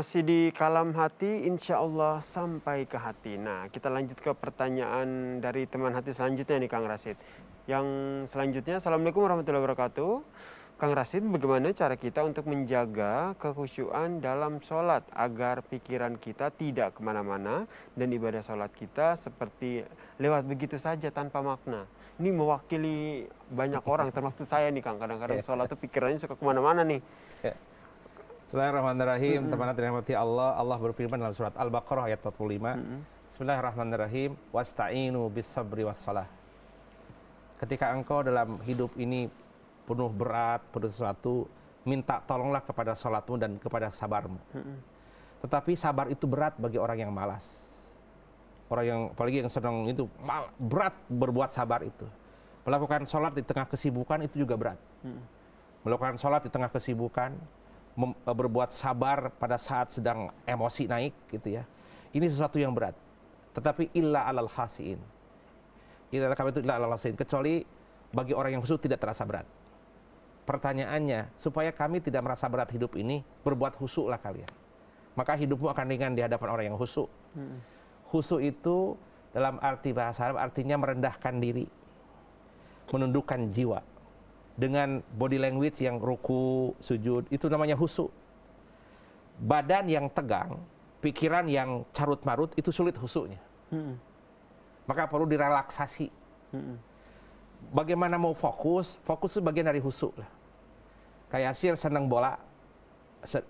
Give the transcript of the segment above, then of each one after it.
Masih di Kalam Hati, insya Allah sampai ke hati. Nah, kita lanjut ke pertanyaan dari teman hati selanjutnya nih, Kang Rashid. Yang selanjutnya, Assalamualaikum warahmatullahi wabarakatuh. Kang Rashid, bagaimana cara kita untuk menjaga kekhusyuan dalam sholat agar pikiran kita tidak kemana-mana dan ibadah sholat kita seperti lewat begitu saja tanpa makna? Ini mewakili banyak orang, termasuk saya nih, Kang. Kadang-kadang sholat tuh pikirannya suka kemana-mana nih. Bismillahirrahmanirrahim. Teman-teman dirahmati Allah. Allah berfirman dalam surat Al-Baqarah ayat 45. Bismillahirrahmanirrahim. Wasta'inu bis sabri wassalah. Ketika engkau dalam hidup ini penuh berat, penuh sesuatu, minta tolonglah kepada salatmu dan kepada sabarmu. Tetapi sabar itu berat bagi orang yang malas. Orang yang apalagi yang sedang itu berat berbuat sabar itu. Melakukan salat di tengah kesibukan itu juga berat. Melakukan salat di tengah kesibukan, berbuat sabar pada saat sedang emosi naik gitu ya. Ini sesuatu yang berat. Tetapi illa alal khasiin. Illa alal khasiin, kecuali bagi orang yang khusyuk tidak terasa berat. Pertanyaannya, supaya kami tidak merasa berat hidup ini, berbuat khusyuklah kalian. Maka hidupmu akan ringan di hadapan orang yang khusyuk. Khusyuk itu dalam arti bahasa Arab artinya merendahkan diri, menundukkan jiwa. Dengan body language yang ruku, sujud, itu namanya khusyuk. Badan yang tegang, pikiran yang carut-marut, itu sulit khusyuknya. Maka perlu direlaksasi. Bagaimana mau fokus? Fokus itu bagian dari khusyuk lah. Kayak Sir senang bola,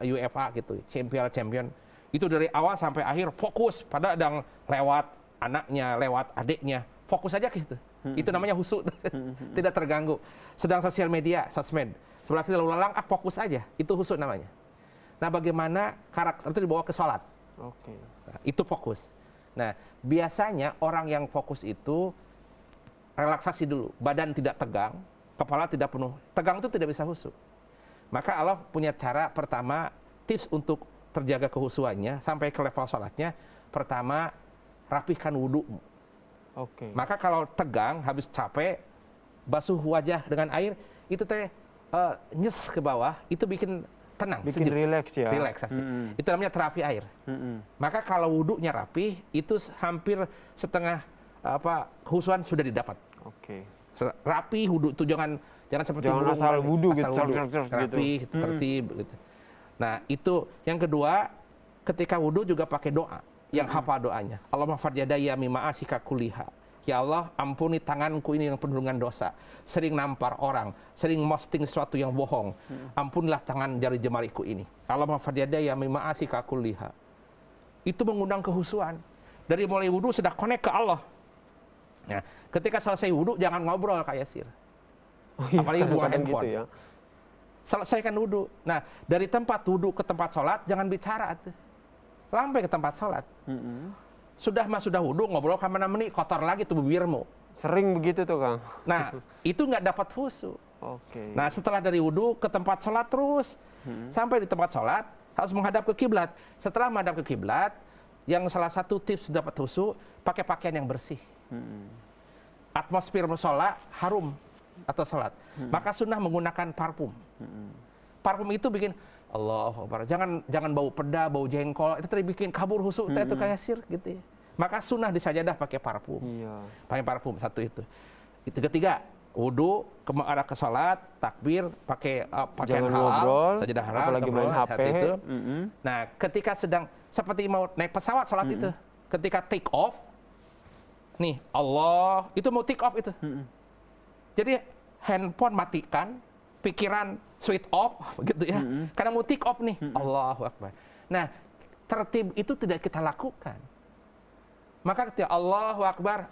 UEFA gitu, champion. Itu dari awal sampai akhir fokus, pada yang lewat anaknya, lewat adiknya, fokus aja gitu. Itu namanya khusyuk, tidak terganggu. Sedang sosial media, sosmed, sebelah kita lalu lalang, fokus aja, itu khusyuk namanya. Nah, bagaimana karakter itu dibawa ke sholat? Oke. Nah, itu fokus. Nah, biasanya orang yang fokus itu relaksasi dulu, badan tidak tegang, kepala tidak penuh. Tegang itu tidak bisa khusyuk. Maka Allah punya cara pertama, tips untuk terjaga kehusuannya sampai ke level sholatnya. Pertama, rapihkan wudhumu. Oke. Maka kalau tegang, habis capek, basuh wajah dengan air, itu teh nyes ke bawah, itu bikin tenang, bikin rileks ya. Relaksasi. Itu namanya terapi air. Maka kalau wudhunya rapih, itu hampir setengah kehusuan sudah didapat. Oke. Rapi wudhu itu jangan seperti jangan asal wudhu gitu, rapi, tertib gitu. Nah, itu yang kedua, ketika wudhu juga pakai doa. Yang hafal doanya. Allahumma fardiyadaya mimma asika kuliha. Ya Allah, ampuni tanganku ini yang penuh dengan dosa. Sering nampar orang, sering posting sesuatu yang bohong. Ampunilah tangan jari jemariku ini. Allahumma fardiyadaya mimma asika kuliha. Itu mengundang kehusuan. Dari mulai wudhu sudah connect ke Allah. Nah, ketika selesai wudhu jangan ngobrol kayak Sir. Apalagi buang handphone. Gitu ya. Selesaikan wudhu. Nah, dari tempat wudhu ke tempat sholat jangan bicara. Sampai ke tempat sholat. Sudah wudhu, ngobrol kemana-mana, kotor lagi tuh bibirmu. Sering begitu tuh, Kang. Nah, itu nggak dapat khusyuk. Oke. Nah, setelah dari wudhu ke tempat sholat terus. Sampai di tempat sholat, harus menghadap ke kiblat. Setelah menghadap ke kiblat, yang salah satu tips dapat khusyuk, pakai pakaian yang bersih. Atmosfer musola harum atau sholat. Maka sunnah menggunakan parfum. Parfum itu bikin Allahu Akbar. Jangan bau peda, bau jengkol. Itu tadi bikin kabur khusyuk. Itu kayak Sir gitu ya. Maka sunnah di sajadah pakai parfum. Iya. Pakai parfum satu itu. Itu ketiga, wudhu, arah ke sholat, takbir, pakai pakaian halal, ngobrol, sajadah halal, apalagi main HP. Itu. Nah, ketika sedang seperti mau naik pesawat sholat itu, ketika take off, nih Allah itu mau take off itu. Jadi handphone matikan, pikiran switch off gitu ya. Karena mau take off nih. Allahu Akbar. Nah, tertib itu tidak kita lakukan. Maka ketika Allahu Akbar,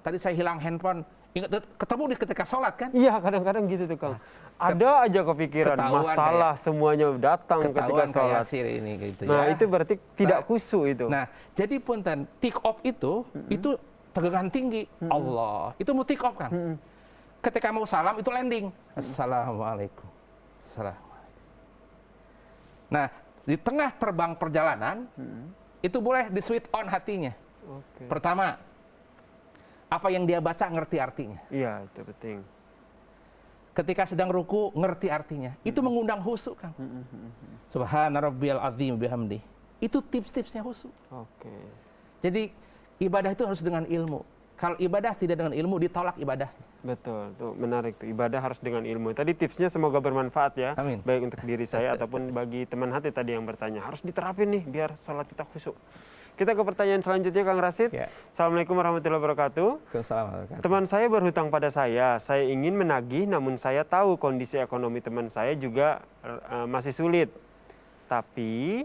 tadi saya hilang handphone. Ingat ketemu di ketika sholat kan? Iya, kadang-kadang gitu tuh, Kang. Ada aja kepikiran masalah semuanya datang ketika sholat. Ini, gitu, nah, ya. itu berarti tidak khusyuk itu. Nah, jadi punten take off itu tegangan tinggi. Allah. Itu mau take off kan? Ketika mau salam itu landing. Assalamualaikum. Nah, di tengah terbang perjalanan, itu boleh di switch on hatinya. Pertama, apa yang dia baca ngerti artinya. Iya, itu penting. Ketika sedang ruku ngerti artinya. Itu mengundang khusyuk, Kang. Subhana rabbiyal azim bihamdi. Itu tips-tipsnya khusyuk. Oke. Jadi ibadah itu harus dengan ilmu. Kalau ibadah tidak dengan ilmu, ditolak ibadah. Betul, tuh menarik tuh. Ibadah harus dengan ilmu. Tadi tipsnya semoga bermanfaat ya. Amin. Baik untuk diri saya ataupun bagi teman hati tadi yang bertanya. Harus diterapin nih biar sholat kita khusyuk. Kita ke pertanyaan selanjutnya Kang Rashid. Ya. Assalamualaikum warahmatullahi wabarakatuh. Waalaikumsalam. Teman saya berhutang pada saya. Saya ingin menagih namun saya tahu kondisi ekonomi teman saya juga masih sulit. Tapi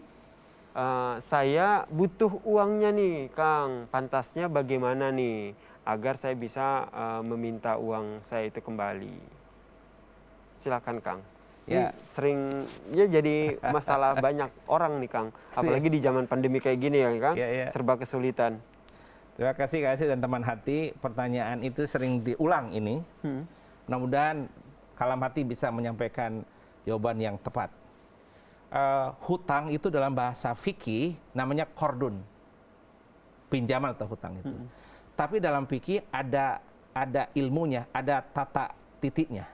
saya butuh uangnya nih, Kang. Pantasnya bagaimana nih agar saya bisa meminta uang saya itu kembali? Silakan, Kang. Ya. Ini sering ya jadi masalah banyak orang nih, Kang. Apalagi di zaman pandemi kayak gini ya, Kang. Ya. Serba kesulitan. Terima kasih Kak Aziz dan teman hati. Pertanyaan itu sering diulang ini. Mudah-mudahan kalam hati bisa menyampaikan jawaban yang tepat. Hutang itu dalam bahasa fikih namanya qardun, pinjaman atau hutang itu. Tapi dalam fikih ada ilmunya, ada tata titiknya.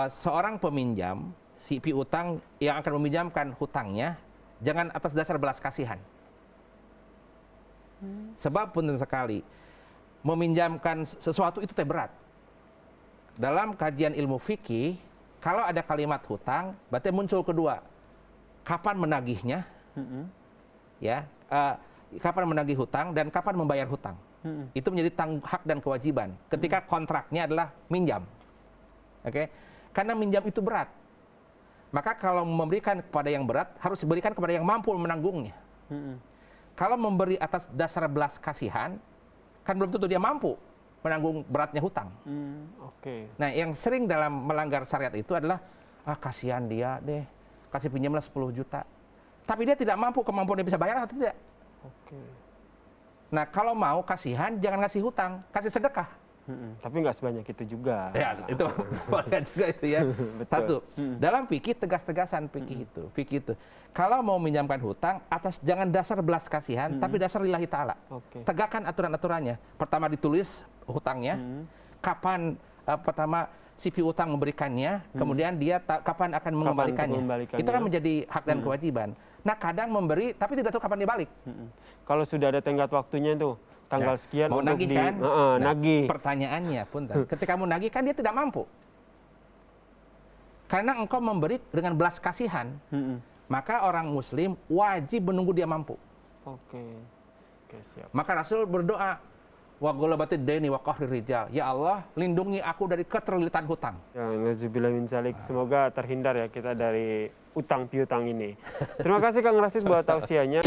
Seorang peminjam, si piutang yang akan meminjamkan hutangnya jangan atas dasar belas kasihan. Sebab penting sekali meminjamkan sesuatu itu teh berat. Dalam kajian ilmu fikih, kalau ada kalimat hutang, berarti muncul kedua. Kapan menagihnya? Ya, kapan menagih hutang dan kapan membayar hutang? Itu menjadi hak dan kewajiban. Ketika kontraknya adalah minjam, oke? Karena minjam itu berat. Maka kalau memberikan kepada yang berat, harus diberikan kepada yang mampu menanggungnya. Kalau memberi atas dasar belas kasihan, kan belum tentu dia mampu menanggung beratnya hutang. Oke. Nah, yang sering dalam melanggar syariat itu adalah, kasihan dia deh, kasih pinjamlah 10 juta. Tapi dia tidak mampu, kemampuan dia bisa bayar atau tidak. Oke. Nah, kalau mau kasihan, jangan ngasih hutang, kasih sedekah. Tapi nggak sebanyak itu juga. Ya, itu boleh juga itu ya. Betul. Satu, dalam fikih tegas-tegasan fikih itu. Kalau mau minjamkan hutang atas jangan dasar belas kasihan, tapi dasar lillahi ta'ala. Oke. Tegakkan aturan-aturannya. Pertama ditulis hutangnya, kapan pertama si piutang memberikannya, kemudian dia kapan akan mengembalikannya. Itu kan menjadi hak dan kewajiban. Nah, kadang memberi tapi tidak tahu kapan dibalik. Kalau sudah ada tenggat waktunya tuh, tanggal sekian mau untuk nagih kan? nagih. Pertanyaannya pun, ketika mau nagih kan dia tidak mampu. Karena engkau memberi dengan belas kasihan, maka orang muslim wajib menunggu dia mampu. Oke, siap. Maka Rasul berdoa, wa ghalabatid daini wa qahrir rijal. Ya Allah, lindungi aku dari keterlitan hutang. Ya, nauzubillah min dzalik. Semoga terhindar ya kita dari utang piutang ini. Terima kasih Kang Rashid buat tausiahnya.